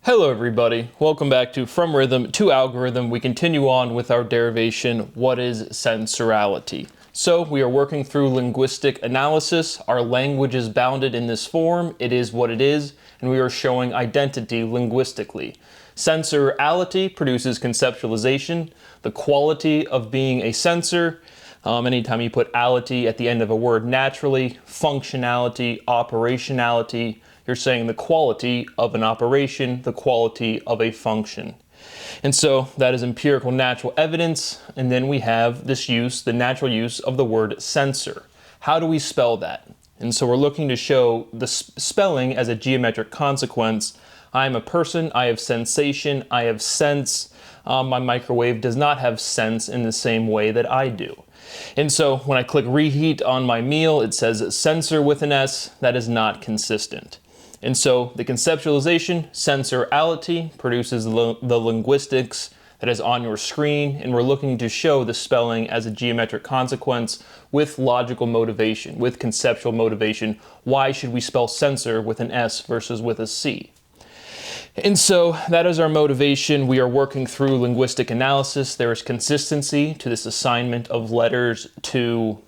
Hello everybody, welcome back to From Rhythm to Algorithm. We continue on with our derivation, what is sensorality? So we are working through linguistic analysis. Our language is bounded in this form, it is what it is, and we are showing identity linguistically. Sensorality produces conceptualization, the quality of being a sensor. Anytime you put ality at the end of a word naturally, functionality, operationality, you're saying the quality of an operation, the quality of a function. And so that is empirical natural evidence. And then we have this use, the natural use of the word sensor. How do we spell that? And so we're looking to show the spelling as a geometric consequence. I am a person, I have sensation, I have sense. My microwave does not have sense in the same way that I do. And so when I click reheat on my meal, it says sensor with an S. That is not consistent. And so the conceptualization, sensorality, produces the linguistics that is on your screen, and we're looking to show the spelling as a geometric consequence with logical motivation, with conceptual motivation. Why should we spell sensor with an S versus with a C? And so that is our motivation. We are working through linguistic analysis. There is consistency to this assignment of letters to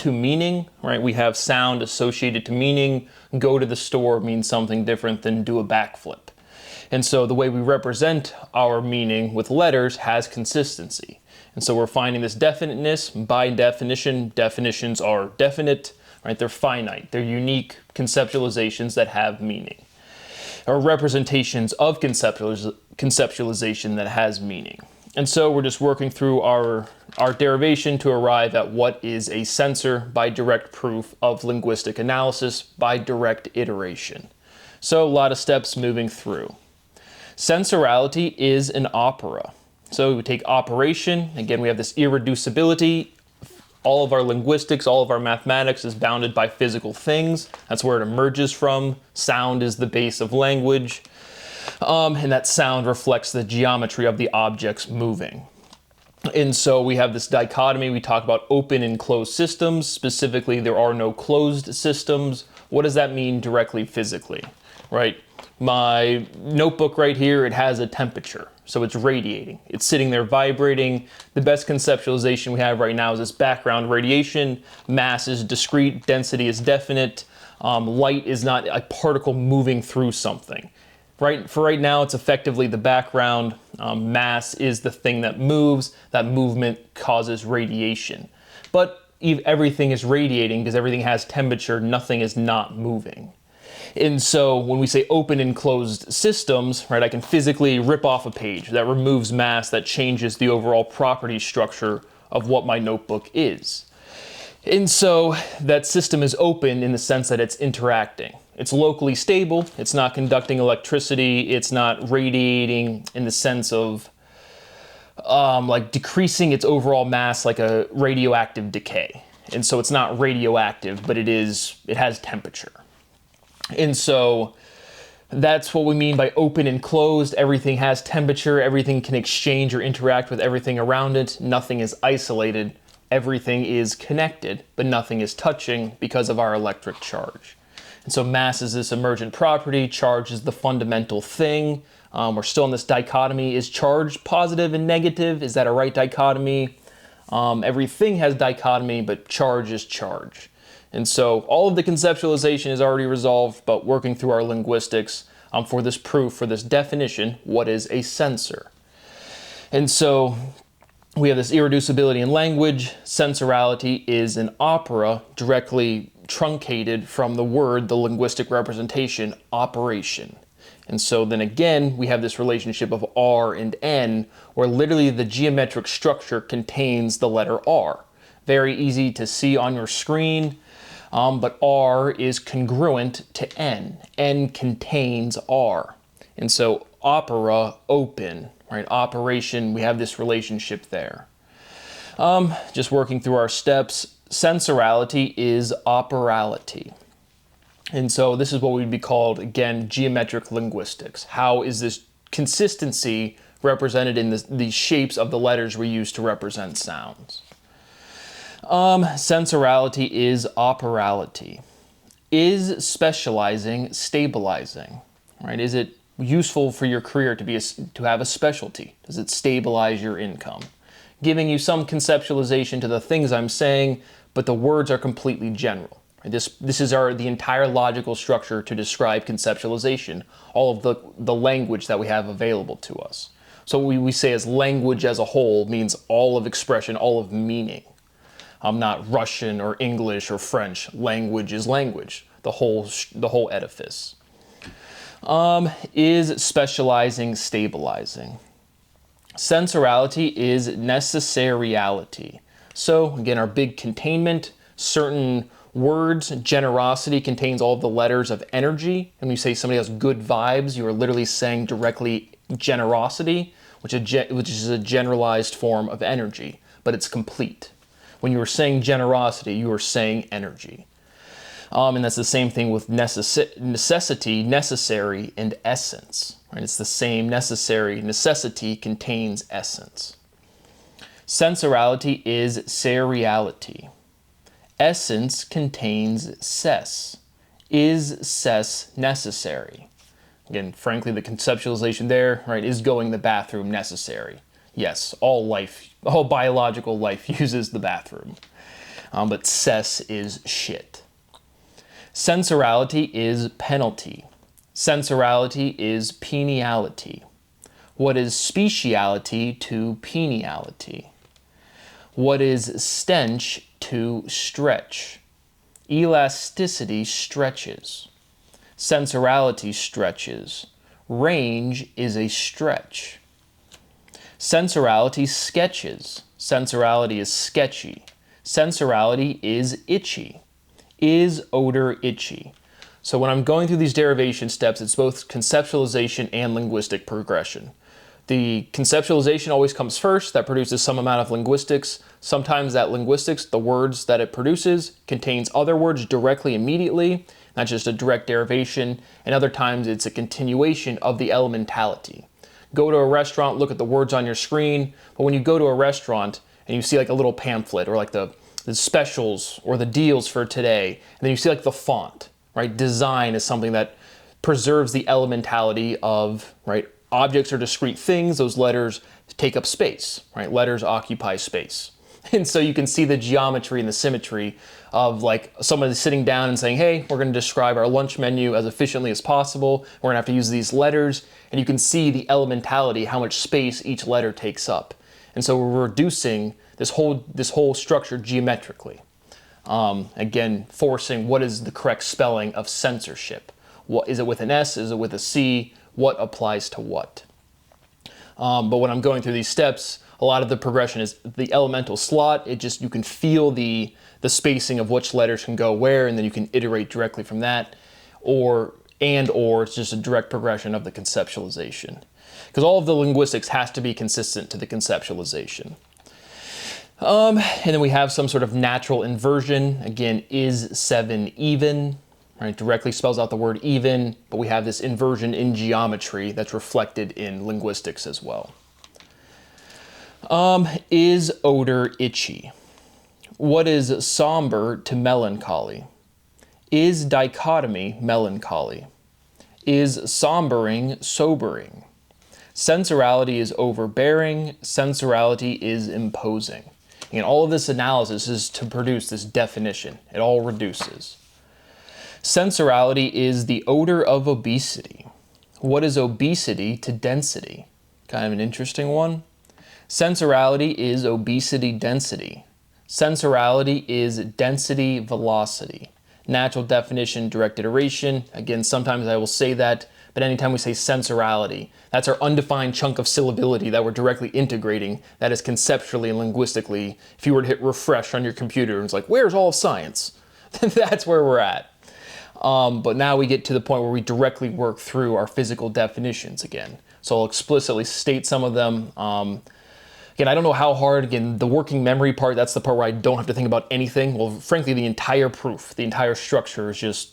meaning, right? We have sound associated to meaning. Go to the store means something different than do a backflip. And so the way we represent our meaning with letters has consistency. And so we're finding this definiteness. By definition, definitions are definite, right? They're finite. They're unique conceptualizations that have meaning, or representations of conceptualization that has meaning. And so we're just working through our derivation to arrive at what is a sensor by direct proof of linguistic analysis by direct iteration. So a lot of steps moving through. Sensorality is an opera. So we take operation, again we have this irreducibility. All of our linguistics, all of our mathematics is bounded by physical things. That's where it emerges from. Sound is the base of language. And that sound reflects the geometry of the objects moving. And so we have this dichotomy. We talk about open and closed systems. Specifically, there are no closed systems. What does that mean directly physically, right? My notebook right here, it has a temperature. So it's radiating. It's sitting there vibrating. The best conceptualization we have right now is this background radiation. Mass is discrete, density is definite. Light is not a particle moving through something. For right now, it's effectively the background. Mass is the thing that moves. That movement causes radiation. But everything is radiating because everything has temperature. Nothing is not moving. And so when we say open and closed systems, right, I can physically rip off a page that removes mass, that changes the overall property structure of what my notebook is. And so that system is open in the sense that it's interacting. It's locally stable, it's not conducting electricity, it's not radiating in the sense of like decreasing its overall mass like a radioactive decay. And so it's not radioactive, but it has temperature. And so that's what we mean by open and closed. Everything has temperature, everything can exchange or interact with everything around it. Nothing is isolated. Everything is connected, but nothing is touching because of our electric charge. And so mass is this emergent property, charge is the fundamental thing. We're still in this dichotomy. Is charge positive and negative? Is that a right dichotomy? Everything has dichotomy, but charge is charge. And so all of the conceptualization is already resolved, but working through our linguistics for this proof, for this definition, what is a sensor? And so we have this irreducibility in language. Sensorality is an opera directly truncated from the word, the linguistic representation, operation. And so then again, we have this relationship of R and N, where literally the geometric structure contains the letter R. Very easy to see on your screen, but R is congruent to N. N contains R. And so opera, open, right? Operation, we have this relationship there. Just working through our steps, sensorality is operality. And so this is what would be called, again, geometric linguistics. How is this consistency represented in the shapes of the letters we use to represent sounds? Sensorality is operality. Is specializing stabilizing? Right? Is it useful for your career to have a specialty? Does it stabilize your income? Giving you some conceptualization to the things I'm saying, but the words are completely general. This is the entire logical structure to describe conceptualization, all of the language that we have available to us. So we say as language as a whole means all of expression, all of meaning. Not Russian or English or French. Language is language, the whole edifice. Is specializing stabilizing? Sensorality is necessariality. So again, our big containment, certain words, generosity contains all of the letters of energy. And when you say somebody has good vibes, you are literally saying directly generosity, which is a generalized form of energy, but it's complete. When you are saying generosity, you are saying energy. And that's the same thing with necessity, necessary, and essence. Right? It's the same necessary. Necessity contains essence. Sensorality is seriality. Essence contains cess. Is cess necessary? Again, frankly, the conceptualization there, right, is going to the bathroom necessary? Yes, all biological life uses the bathroom. But cess is shit. Sensorality is penalty. Sensorality is peniality. What is speciality to peniality? What is stench to stretch? Elasticity stretches. Sensorality stretches. Range is a stretch. Sensorality sketches. Sensorality is sketchy. Sensorality is itchy. Is odor itchy? So when I'm going through these derivation steps, it's both conceptualization and linguistic progression. The conceptualization always comes first. That produces some amount of linguistics. Sometimes that linguistics, the words that it produces, contains other words directly immediately, not just a direct derivation. And other times it's a continuation of the elementality. Go to a restaurant, look at the words on your screen, but when you go to a restaurant and you see like a little pamphlet or like the specials or the deals for today, and then you see like the font, right? Design is something that preserves the elementality of, right? Objects are discrete things. Those letters take up space, right? Letters occupy space. And so you can see the geometry and the symmetry of like someone sitting down and saying, hey, we're going to describe our lunch menu as efficiently as possible. We're going to have to use these letters. And you can see the elementality, how much space each letter takes up. And so we're reducing this whole structure geometrically. Again, forcing what is the correct spelling of censorship. What is it with an S? Is it with a C? What applies to what? But when I'm going through these steps, a lot of the progression is the elemental slot. You can feel the spacing of which letters can go where, and then you can iterate directly from that, or it's just a direct progression of the conceptualization. Because all of the linguistics has to be consistent to the conceptualization. And then we have some sort of natural inversion. Again, is 7 even? Right, directly spells out the word even, but we have this inversion in geometry that's reflected in linguistics as well. Is odor itchy? What is somber to melancholy? Is dichotomy melancholy? Is sombering sobering? Sensorality is overbearing. Sensorality is imposing. And all of this analysis is to produce this definition. It all reduces. Sensorality is the odor of obesity. What is obesity to density? Kind of an interesting one. Sensorality is obesity density. Sensorality is density velocity. Natural definition, direct iteration. Again, sometimes I will say that, but anytime we say sensorality, that's our undefined chunk of syllability that we're directly integrating. That is conceptually and linguistically, if you were to hit refresh on your computer, and it's like, where's all of science? That's where we're at. But now we get to the point where we directly work through our physical definitions again. So I'll explicitly state some of them. Again, I don't know how hard, again, the working memory part, that's the part where I don't have to think about anything. Well, frankly, the entire proof, the entire structure is just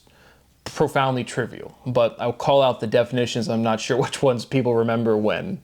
profoundly trivial. But I'll call out the definitions. I'm not sure which ones people remember when.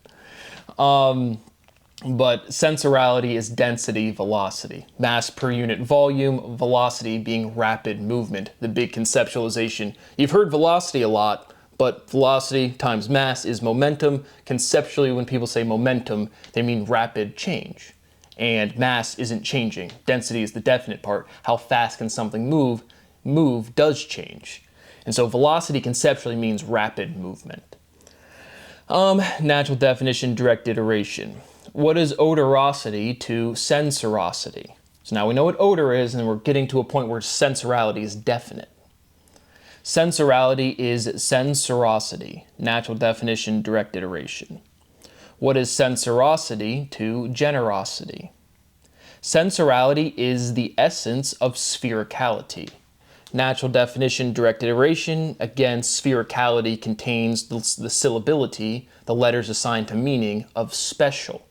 But sensorality is density, velocity. Mass per unit volume, velocity being rapid movement, the big conceptualization. You've heard velocity a lot, But velocity times mass is momentum. Conceptually, when people say momentum, they mean rapid change. And mass isn't changing. Density is the definite part. How fast can something move? Move does change. And so velocity conceptually means rapid movement. Natural definition, direct iteration. What is odorosity to sensorosity? So now we know what odor is, and we're getting to a point where sensorality is definite. Sensorality is sensorosity. Natural definition, direct iteration. What is sensorosity to generosity? Sensorality is the essence of sphericality. Natural definition, direct iteration. Again, sphericality contains the syllability, the letters assigned to meaning, of special.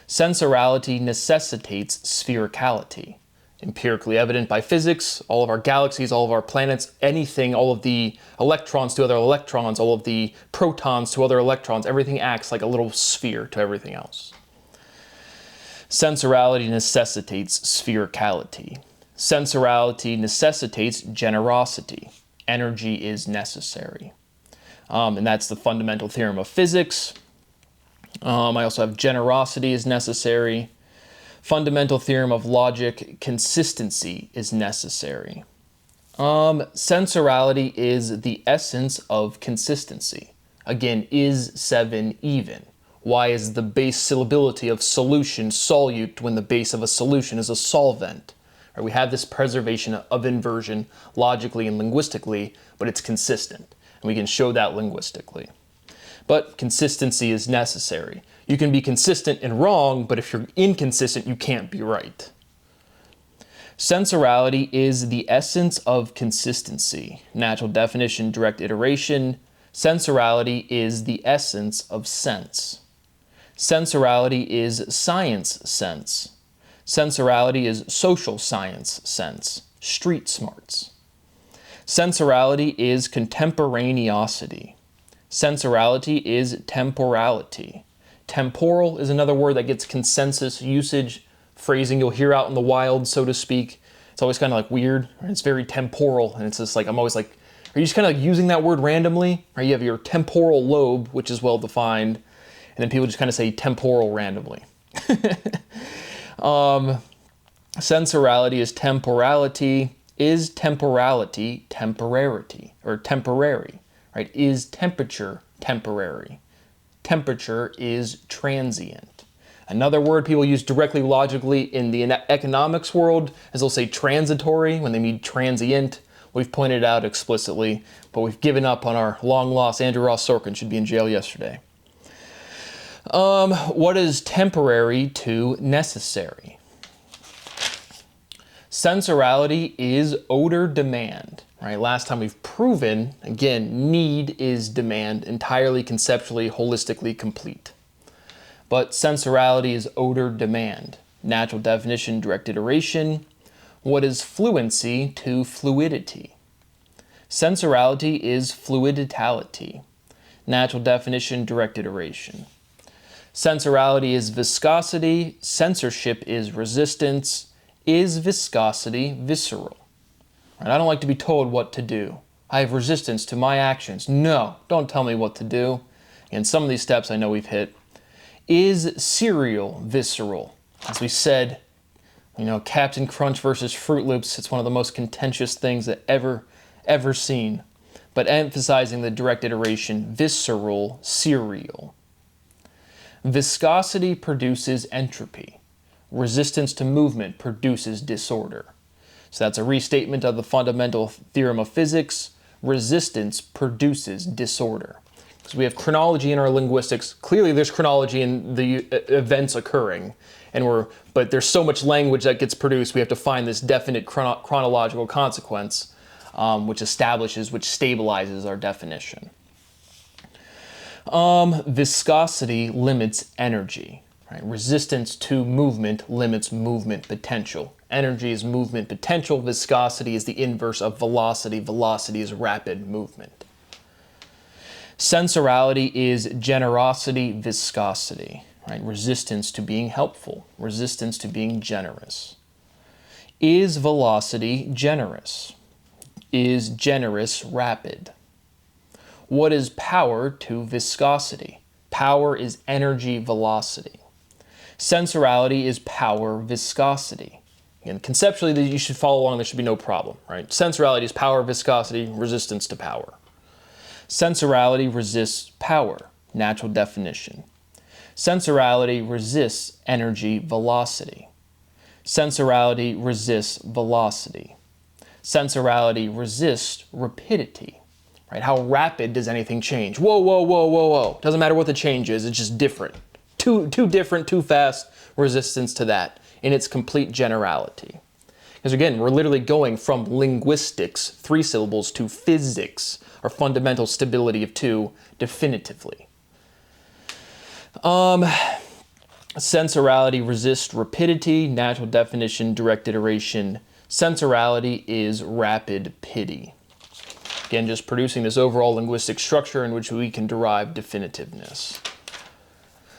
Sensorality necessitates sphericality. Empirically evident by physics, all of our galaxies, all of our planets, anything, all of the electrons to other electrons, all of the protons to other electrons, everything acts like a little sphere to everything else. Sensorality necessitates sphericality. Sensorality necessitates generosity. Energy is necessary. And that's the fundamental theorem of physics. I also have generosity is necessary. Fundamental theorem of logic, consistency is necessary. Sensorality is the essence of consistency. Again, is 7 even? Why is the base syllability of solution solute when the base of a solution is a solvent? Right, we have this preservation of inversion logically and linguistically, but it's consistent, and we can show that linguistically. But consistency is necessary. You can be consistent and wrong, but if you're inconsistent, you can't be right. Sensorality is the essence of consistency. Natural definition, direct iteration. Sensorality is the essence of sense. Sensorality is science sense. Sensorality is social science sense, street smarts. Sensorality is contemporaneosity. Sensorality is temporality. Temporal is another word that gets consensus usage, phrasing you'll hear out in the wild, so to speak. It's always kind of like weird. It's very temporal, and it's just like, I'm always like, are you just kind of like using that word randomly? Or you have your temporal lobe, which is well defined, and then people just kind of say temporal randomly. Sensorality is temporality. Is temporality temporarity or temporary? Right? Is temperature temporary? Temperature is transient. Another word people use directly logically in the economics world is they'll say transitory when they mean transient. We've pointed out explicitly, but we've given up on our long lost Andrew Ross Sorkin should be in jail yesterday. What is temporary to necessary? Sensorality is odor demand. Right, last time we've proven, again, need is demand, entirely conceptually, holistically complete. But sensorality is odor demand. Natural definition, direct iteration. What is fluency to fluidity? Sensorality is fluiditality. Natural definition, direct iteration. Sensorality is viscosity. Censorship is resistance. Is viscosity visceral? I don't like to be told what to do. I have resistance to my actions. No, don't tell me what to do. And some of these steps I know we've hit. Is cereal visceral? As we said, Captain Crunch versus Fruit Loops, it's one of the most contentious things that ever seen. But emphasizing the direct iteration, visceral, cereal. Viscosity produces entropy. Resistance to movement produces disorder. So that's a restatement of the fundamental theorem of physics. Resistance produces disorder. So we have chronology in our linguistics. Clearly there's chronology in the events occurring, but there's so much language that gets produced, we have to find this definite chronological consequence, which stabilizes our definition. Viscosity limits energy. Right? Resistance to movement limits movement potential. Energy is movement potential. Viscosity is the inverse of velocity. Velocity is rapid movement. Sensorality is generosity, viscosity. Right? Resistance to being helpful. Resistance to being generous. Is velocity generous? Is generous rapid? What is power to viscosity? Power is energy velocity. Sensorality is power viscosity. Again, conceptually, you should follow along. There should be no problem, right? Sensorality is power viscosity, resistance to power. Sensorality resists power, natural definition. Sensorality resists energy velocity. Sensorality resists velocity. Sensorality resists rapidity, right? How rapid does anything change? Whoa, whoa, whoa, whoa, whoa. Doesn't matter what the change is, it's just different. Too different, too fast, resistance to that in its complete generality. Because again, we're literally going from linguistics, 3 syllables, to physics, or fundamental stability of 2, definitively. Sensorality resists rapidity, natural definition, direct iteration. Sensorality is rapid pity. Again, just producing this overall linguistic structure in which we can derive definitiveness.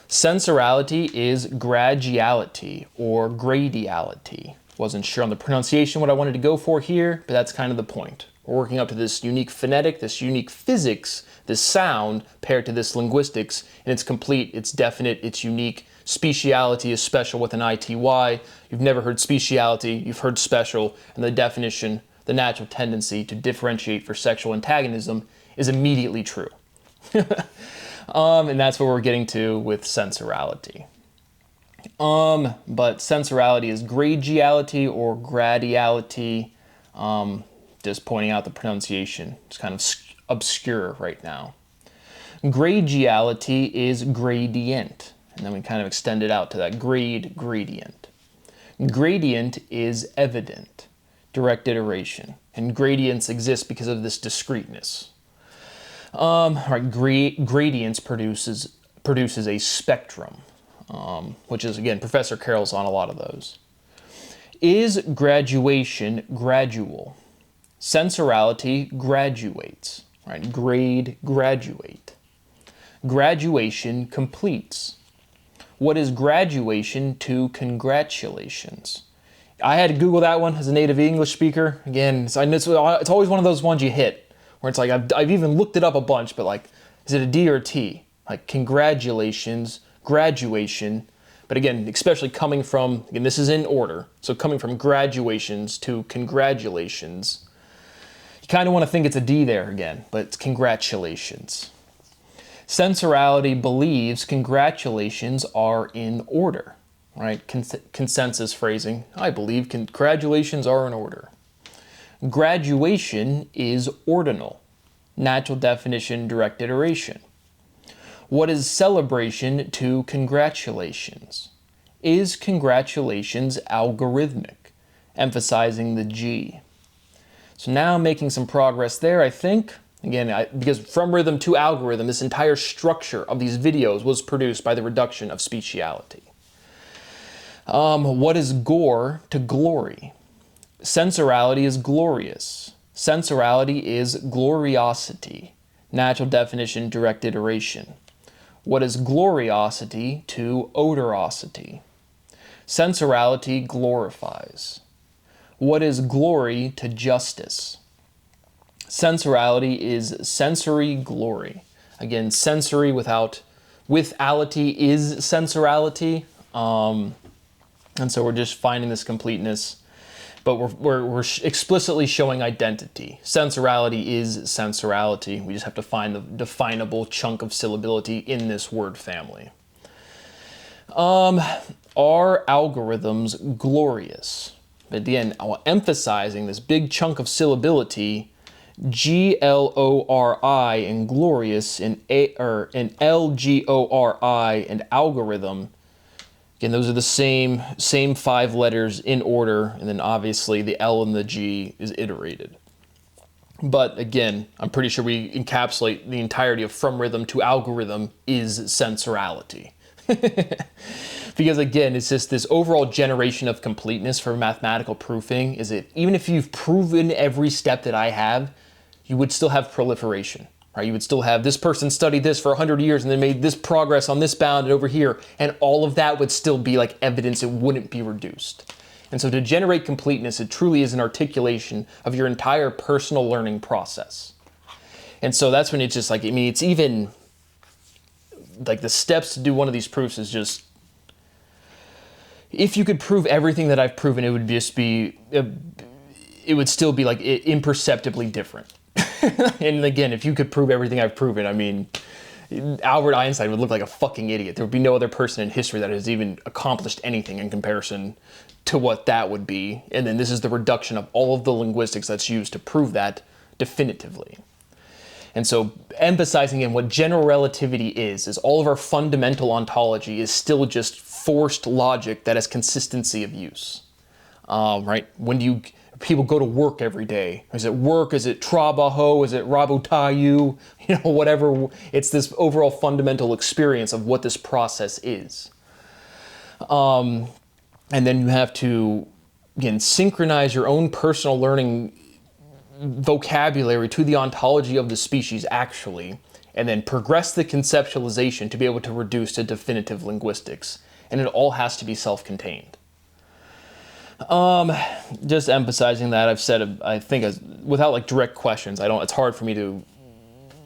Sensorality is gradiality or gradiality. Wasn't sure on the pronunciation what I wanted to go for here, but that's kind of the point. We're working up to this unique phonetic, this unique physics, this sound paired to this linguistics, and it's complete, it's definite, it's unique. Speciality is special with an ITY. You've never heard speciality, you've heard special, and the definition, the natural tendency to differentiate for sexual antagonism is immediately true. And that's what we're getting to with sensorality. But sensorality is gradiality or gradiality. Just pointing out the pronunciation. It's kind of obscure right now. Gradiality is gradient. And then we kind of extend it out to that gradient. Gradient is evident, direct iteration. And gradients exist because of this discreteness. Gradients produces a spectrum, which is, again, Professor Carroll's on a lot of those. Is graduation gradual? Sensorality graduates, right? Graduate. Graduation completes. What is graduation to congratulations? I had to Google that one as a native English speaker. Again, it's always one of those ones you hit, where it's like, I've even looked it up a bunch, but like, is it a D or a T? Like, congratulations, graduation. But again, especially coming from, again, this is in order. So coming from graduations to congratulations, you kind of want to think it's a D there again, but it's congratulations. Sensorality believes congratulations are in order, right? Consensus phrasing. I believe congratulations are in order. Graduation is ordinal. Natural definition, direct iteration. What is celebration to congratulations? Is congratulations algorithmic? Emphasizing the G. So now making some progress there, I think. Again, because from rhythm to algorithm, this entire structure of these videos was produced by the reduction of speciality. What is gore to glory? Sensorality is glorious. Sensorality is gloriosity. Natural definition, direct iteration. What is gloriosity to odorosity? Sensorality glorifies. What is glory to justice? Sensorality is sensory glory. Again, sensory withality is sensorality. And so we're just finding this completeness, but we're explicitly showing identity. Sensorality is sensorality. We just have to find the definable chunk of syllability in this word family. Are algorithms glorious? But again, emphasizing this big chunk of syllability, Glori and glorious, and Lgori and algorithm. Again, those are the same 5 letters in order, and then obviously the L and the G is iterated. But again, I'm pretty sure we encapsulate the entirety of from rhythm to algorithm is sensorality. Because again, it's just this overall generation of completeness for mathematical proofing. Is it, even if you've proven every step that I have, you would still have proliferation, right? You would still have this person studied this for 100 years and then made this progress on this bound and over here, and all of that would still be like evidence. It wouldn't be reduced. And so to generate completeness, it truly is an articulation of your entire personal learning process. And so that's when it's just like, I mean, it's even like the steps to do one of these proofs is just, if you could prove everything that I've proven, it would just be, it would still be like imperceptibly different. And again, if you could prove everything I've proven, I mean, Albert Einstein would look like a fucking idiot. There would be no other person in history that has even accomplished anything in comparison to what that would be. And then this is the reduction of all of the linguistics that's used to prove that definitively. And so emphasizing in what general relativity is all of our fundamental ontology is still just forced logic that has consistency of use, right? When do people go to work every day? Is it work? Is it trabajo? Is it rabutayu? You know, whatever. It's this overall fundamental experience of what this process is. And then you have to, again, synchronize your own personal learning vocabulary to the ontology of the species actually, and then progress the conceptualization to be able to reduce to definitive linguistics. And it all has to be self-contained. Just emphasizing that, I've said, I think, without like direct questions, it's hard for me to,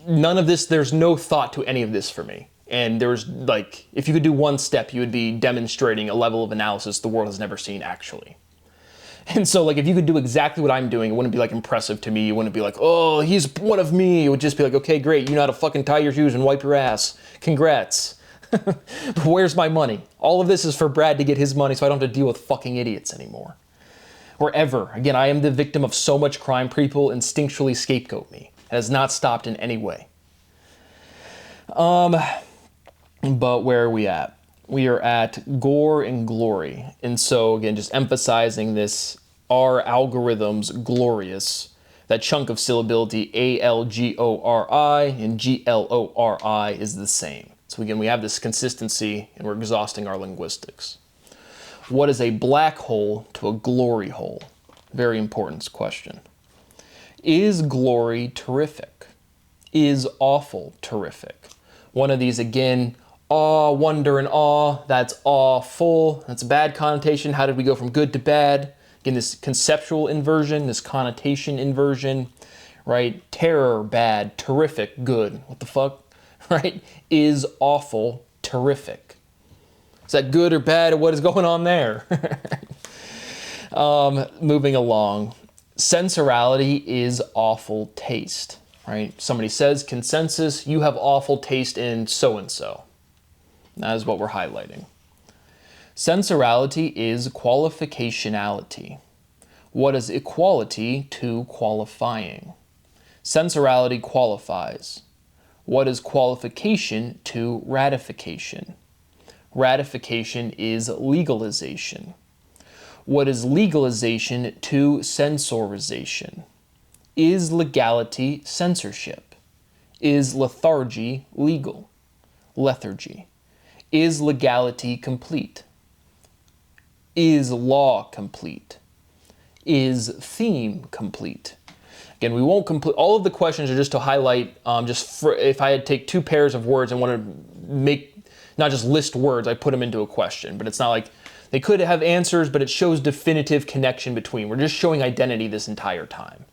none of this, there's no thought to any of this for me. And there's like, if you could do one step, you would be demonstrating a level of analysis the world has never seen actually. And so like, if you could do exactly what I'm doing, it wouldn't be like impressive to me. It wouldn't be like, oh, he's one of me. It would just be like, okay, great. You know how to fucking tie your shoes and wipe your ass. Congrats. Where's my money? All of this is for Brad to get his money so I don't have to deal with fucking idiots anymore. Or ever. Again, I am the victim of so much crime, people instinctually scapegoat me. It has not stopped in any way. But where are we at? We are at gore and glory. And so again, just emphasizing this, our algorithm's glorious. That chunk of syllability A-L-G-O-R-I and G-L-O-R-I is the same. So again, we have this consistency and we're exhausting our linguistics. What is a black hole to a glory hole? Very important question. Is glory terrific? Is awful terrific? One of these again, awe, wonder, and awe, that's awful. That's a bad connotation. How did we go from good to bad? Again, this conceptual inversion, this connotation inversion, right? Terror, bad. Terrific, good. What the fuck? Right? Is awful terrific? Is that good or bad, or what is going on there? Moving along. Sensorality is awful taste, right? Somebody says consensus, you have awful taste in so-and-so. That is what we're highlighting. Sensorality is qualificationality. What is equality to qualifying? Sensorality qualifies. What is qualification to ratification? Ratification is legalization. What is legalization to censorization? Is legality censorship? Is lethargy legal? Lethargy. Is legality complete? Is law complete? Is theme complete? Again, we won't complete, all of the questions are just to highlight, if I had to take two pairs of words and want to make, not just list words, I put them into a question, but it's not like, they could have answers, but it shows definitive connection between. We're just showing identity this entire time.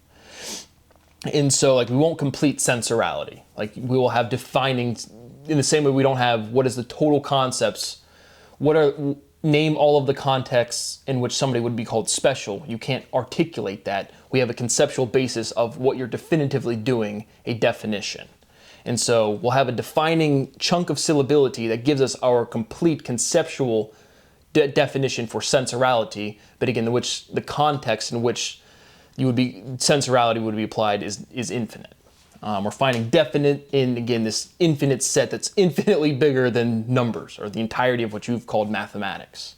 And so like we won't complete sensorality. Like we will have defining, in the same way we don't have what is the total concepts, name all of the contexts in which somebody would be called special. You can't articulate that. We have a conceptual basis of what you're definitively doing, a definition. And so we'll have a defining chunk of syllability that gives us our complete conceptual definition for sensorality, but again, which the context in which sensorality would be applied is infinite. We're finding definite in, again, this infinite set that's infinitely bigger than numbers, or the entirety of what you've called mathematics.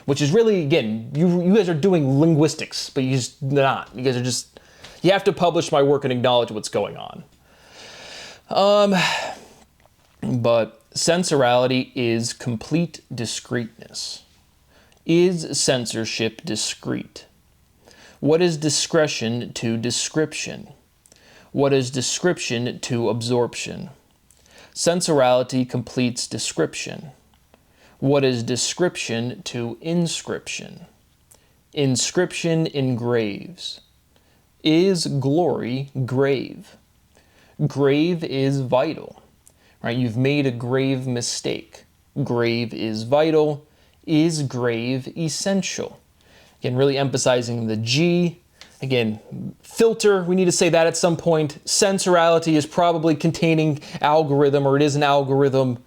Which is really, again, you guys are doing linguistics, but you're not. You guys are just, you have to publish my work and acknowledge what's going on. But sensorality is complete discreteness. Is censorship discrete? What is discretion to description? What is description to absorption? Sensorality completes description. What is description to inscription? Inscription engraves. Is glory grave? Grave is vital, right? You've made a grave mistake. Grave is vital. Is grave essential? Again, really emphasizing the G. Again, filter, we need to say that at some point. Sensorality is probably containing algorithm, or it is an algorithm.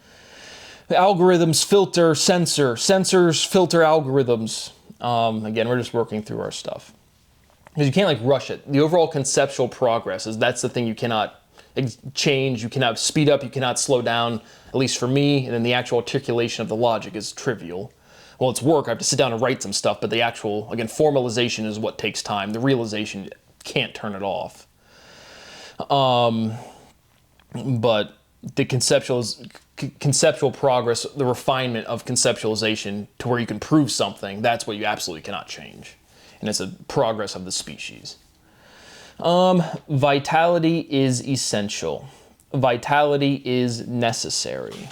Algorithms filter sensor. Sensors filter algorithms. Again, we're just working through our stuff. Because you can't like rush it. The overall conceptual progress that's the thing you cannot change, you cannot speed up, you cannot slow down, at least for me, and then the actual articulation of the logic is trivial. Well, it's work, I have to sit down and write some stuff, but the actual, again, formalization is what takes time. The realization can't turn it off. But the conceptual progress, the refinement of conceptualization to where you can prove something, that's what you absolutely cannot change. And it's a progress of the species. Vitality is essential. Vitality is necessary.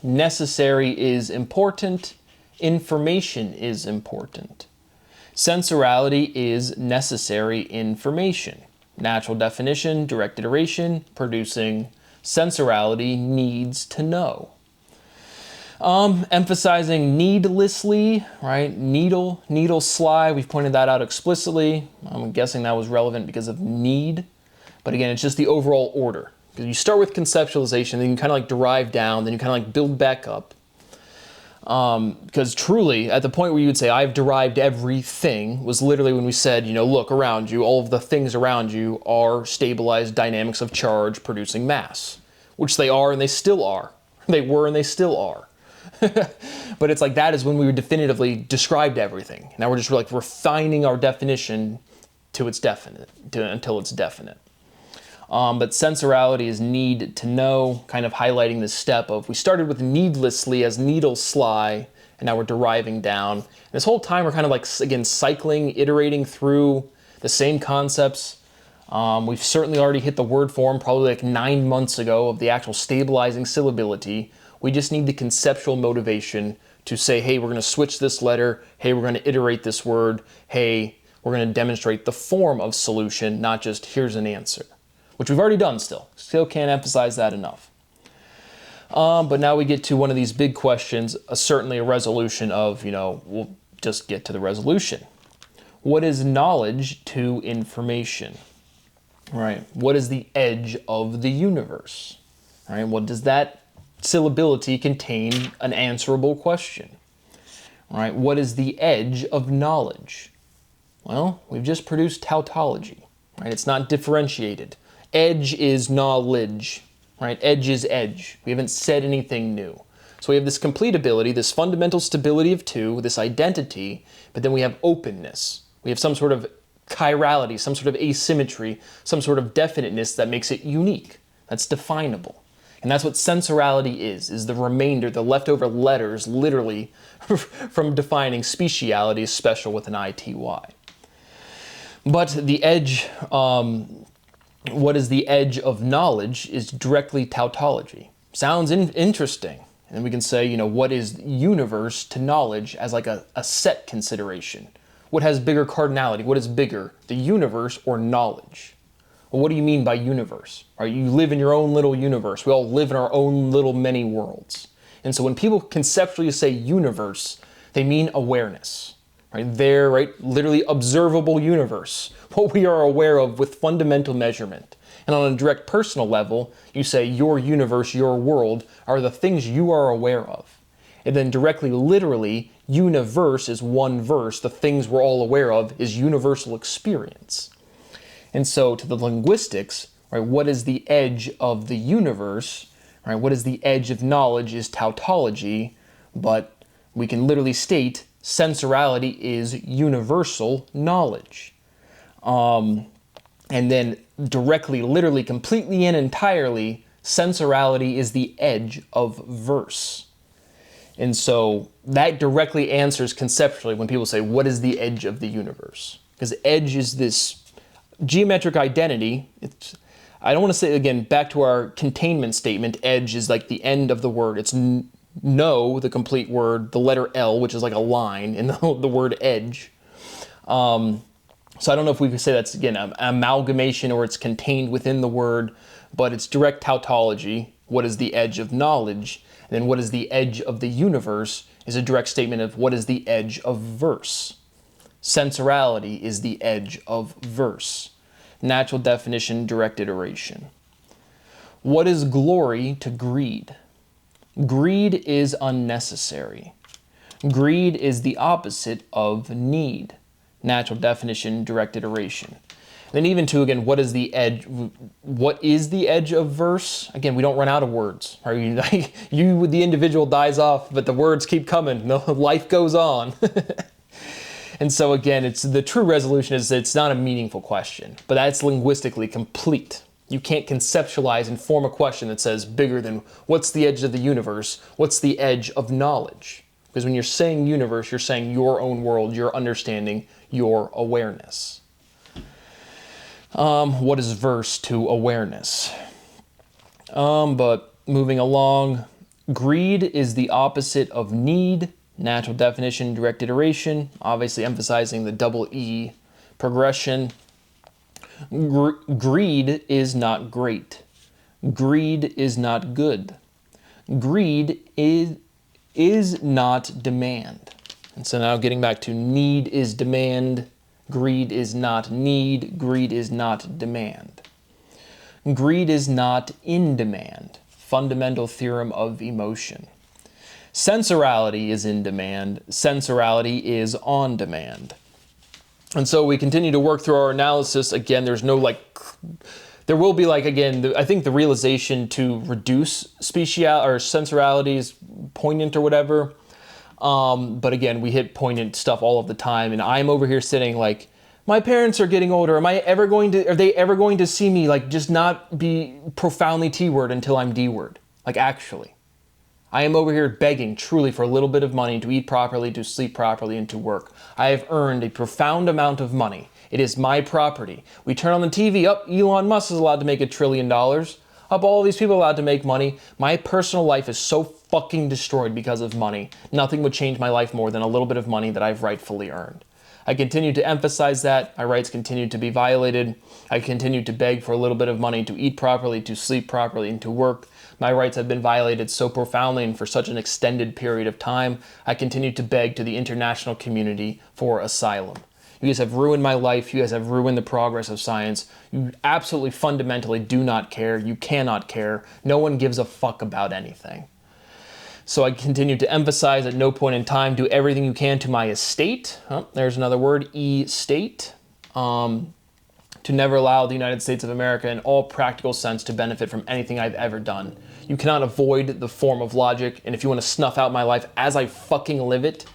Necessary is important. Information is important. Sensorality is necessary information. Natural definition, direct iteration, producing sensorality needs to know. Emphasizing needlessly, right? Needle, sly, we've pointed that out explicitly. I'm guessing that was relevant because of need. But again, it's just the overall order. Because you start with conceptualization, then you kind of like derive down, then you kind of like build back up. Because truly, at the point where you would say, I've derived everything, was literally when we said, look around you, all of the things around you are stabilized dynamics of charge producing mass. Which they are and they still are. They were and they still are. But it's like that is when we definitively described everything. Now we're just like refining our definition to its definite, until it's definite. But sensorality is need to know, kind of highlighting this step of we started with needlessly as needle sly, and now we're deriving down. And this whole time we're kind of like, again, cycling, iterating through the same concepts. We've certainly already hit the word form probably like 9 months ago of the actual stabilizing syllability. We just need the conceptual motivation to say, hey, we're going to switch this letter. Hey, we're going to iterate this word. Hey, we're going to demonstrate the form of solution, not just here's an answer, which we've already done still. Still can't emphasize that enough. But now we get to one of these big questions, certainly a resolution of, we'll just get to the resolution. What is knowledge to information? Right? What is the edge of the universe? All right? What does that syllability contain an answerable question? Right? What is the edge of knowledge? Well, we've just produced tautology. Right? It's not differentiated. Edge is knowledge. Right? Edge is edge. We haven't said anything new. So we have this complete ability, this fundamental stability of two, this identity, but then we have openness. We have some sort of chirality, some sort of asymmetry, some sort of definiteness that makes it unique. That's definable. And that's what sensorality is the remainder, the leftover letters, literally, from defining speciality is special with an ITY. But the edge, what is the edge of knowledge is directly tautology. Sounds interesting. And we can say, what is universe to knowledge as like a set consideration? What has bigger cardinality? What is bigger, the universe or knowledge? Well, what do you mean by universe? Right? You live in your own little universe. We all live in our own little many worlds. And so when people conceptually say universe, they mean awareness. Right? They're literally observable universe, what we are aware of with fundamental measurement. And on a direct personal level, you say your universe, your world are the things you are aware of. And then directly, literally, universe is one verse. The things we're all aware of is universal experience. And so to the linguistics, right, what is the edge of the universe? Right, what is the edge of knowledge is tautology, but we can literally state sensorality is universal knowledge. And then directly, literally, completely and entirely, sensorality is the edge of verse. And so that directly answers conceptually when people say, what is the edge of the universe? Because edge is this geometric identity. I don't want to say, again, back to our containment statement, edge is like the end of the word. It's no, the complete word, the letter L, which is like a line in the word edge. And So I don't know if we could say that's, again, an amalgamation or it's contained within the word, but it's direct tautology. What is the edge of knowledge? And then what is the edge of the universe is a direct statement of what is the edge of verse. Sensorality is the edge of verse. Natural definition, direct iteration. What is glory to greed? Greed is unnecessary. Greed is the opposite of need. Natural definition, direct iteration. Then even to, again, what is the edge of verse? Again, we don't run out of words. You, the individual dies off, but the words keep coming. No, life goes on. And so again, it's the true resolution is it's not a meaningful question, but that's linguistically complete. You can't conceptualize and form a question that says bigger than what's the edge of the universe? What's the edge of knowledge? Because when you're saying universe, you're saying your own world, your understanding, your awareness. What is verse to awareness? But moving along, greed is the opposite of need. Natural definition, direct iteration, obviously emphasizing the double E progression. Greed is not great. Greed is not good. Greed is not demand. And so now getting back to need is demand. Greed is not need. Greed is not demand. Greed is not in demand. Fundamental theorem of emotion. Sensorality is in demand. Sensorality is on demand. And so we continue to work through our analysis. Again, there's no there will be again, I think the realization to reduce speciality or sensorality is poignant or whatever. But again, we hit poignant stuff all of the time. And I'm over here sitting my parents are getting older. Are they ever going to see me just not be profoundly T-word until I'm D-word? Actually. I am over here begging truly for a little bit of money to eat properly, to sleep properly, and to work. I have earned a profound amount of money. It is my property. We turn on the TV, Elon Musk is allowed to make $1 trillion. All these people are allowed to make money. My personal life is so fucking destroyed because of money. Nothing would change my life more than a little bit of money that I've rightfully earned. I continue to emphasize that. My rights continue to be violated. I continue to beg for a little bit of money to eat properly, to sleep properly, and to work. My rights have been violated so profoundly and for such an extended period of time. I continue to beg to the international community for asylum. You guys have ruined my life. You guys have ruined the progress of science. You absolutely fundamentally do not care. You cannot care. No one gives a fuck about anything. So I continue to emphasize at no point in time, do everything you can to my estate. There's another word, estate. To never allow the United States of America in all practical sense to benefit from anything I've ever done. You cannot avoid the form of logic, and if you want to snuff out my life as I fucking live it,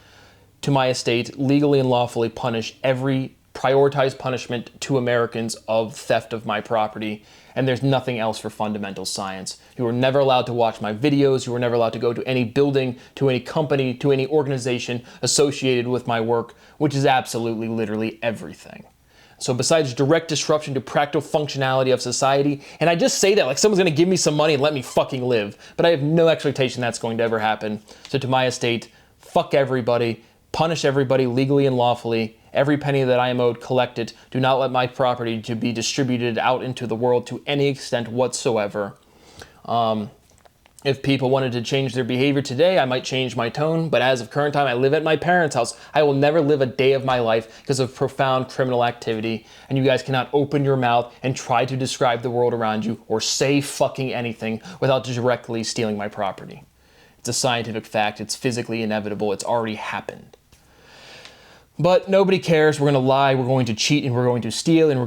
to my estate, legally and lawfully punish every prioritized punishment to Americans of theft of my property, and there's nothing else for fundamental science. You are never allowed to watch my videos, you are never allowed to go to any building, to any company, to any organization associated with my work, which is absolutely, literally everything. So besides direct disruption to practical functionality of society, and I just say that like someone's gonna give me some money and let me fucking live, but I have no expectation that's going to ever happen. So to my estate, fuck everybody, punish everybody legally and lawfully, every penny that I am owed, collect it. Do not let my property to be distributed out into the world to any extent whatsoever. If people wanted to change their behavior today, I might change my tone, but as of current time, I live at my parents' house. I will never live a day of my life because of profound criminal activity, and you guys cannot open your mouth and try to describe the world around you or say fucking anything without directly stealing my property. It's a scientific fact. It's physically inevitable. It's already happened. But nobody cares. We're going to lie, we're going to cheat, and we're going to steal, and we're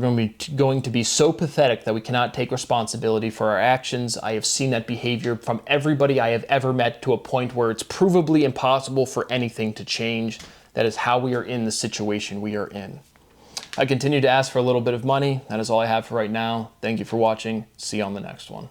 going to be so pathetic that we cannot take responsibility for our actions. I have seen that behavior from everybody I have ever met to a point where it's provably impossible for anything to change. That is how we are in the situation we are in. I continue to ask for a little bit of money. That is all I have for right now. Thank you for watching. See you on the next one.